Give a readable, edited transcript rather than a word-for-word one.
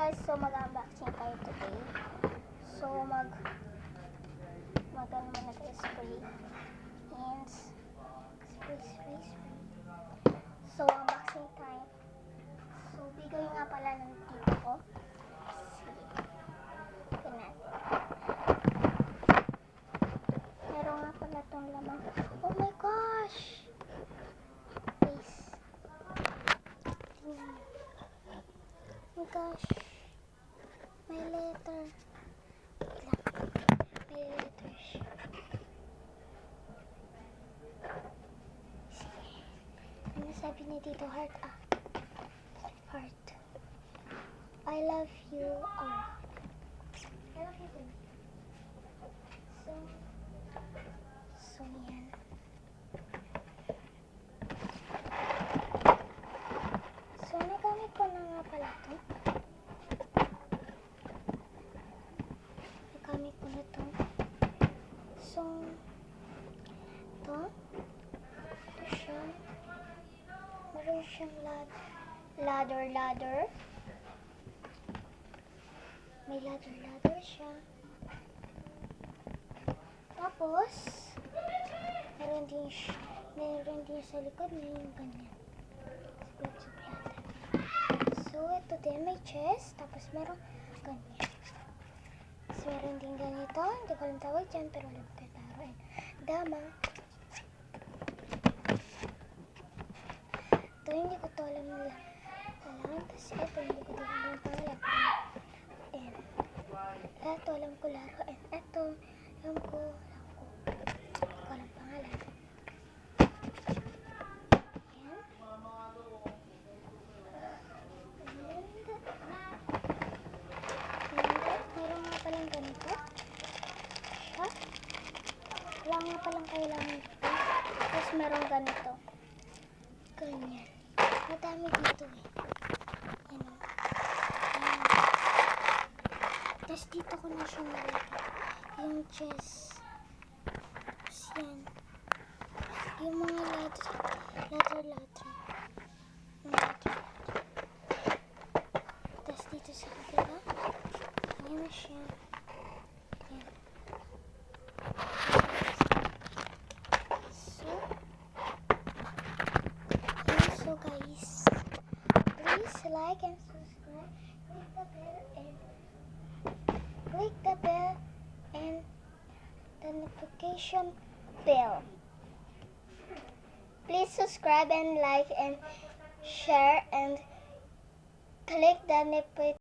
guys, so mag-unboxing tayo today. So ano muna tayo, spray. And spray. So unboxing time. So bigay nga pala ng tito ko. Sige. Tingnan. Meron nga pala tong lamang. Oh my gosh! Please. Oh my gosh. My letter. My letters. Sige. Ano sabi ni Tito Heart? Heart. I love you all. I love you too. So yan. So nagamit ko na nga pala ito. Nagamit ko na ito. So ito siya. Meron siyang ladder. May ladder siya. Tapos meron din sa likod na yung ganyan. Suplatan. So ito din may chest. Tapos meron ganyan. So meron din ganito. Hindi ko alam tawag dyan, pero alam ko taruin. Dama. Ito hindi ko to alam nila. Tapos ito hindi ko din alam pangalan. And ito alam ko laro. And ito alam ko walang pangalan. Ayan. Meron nga palang ganito. Ha? Wala nga palang kailangan ito. Tapos meron ganito. Ganyan. Madami dito eh. Yan o. Ayan. Tapos dito ko na siya nalagay. Yung chest. Yan. Yung mga ladder. Tapos dito sa kabila. Ayan na siya. Yan. So guys, please like and subscribe. Click the bell and the notification bell. Please subscribe and like and share and click the notification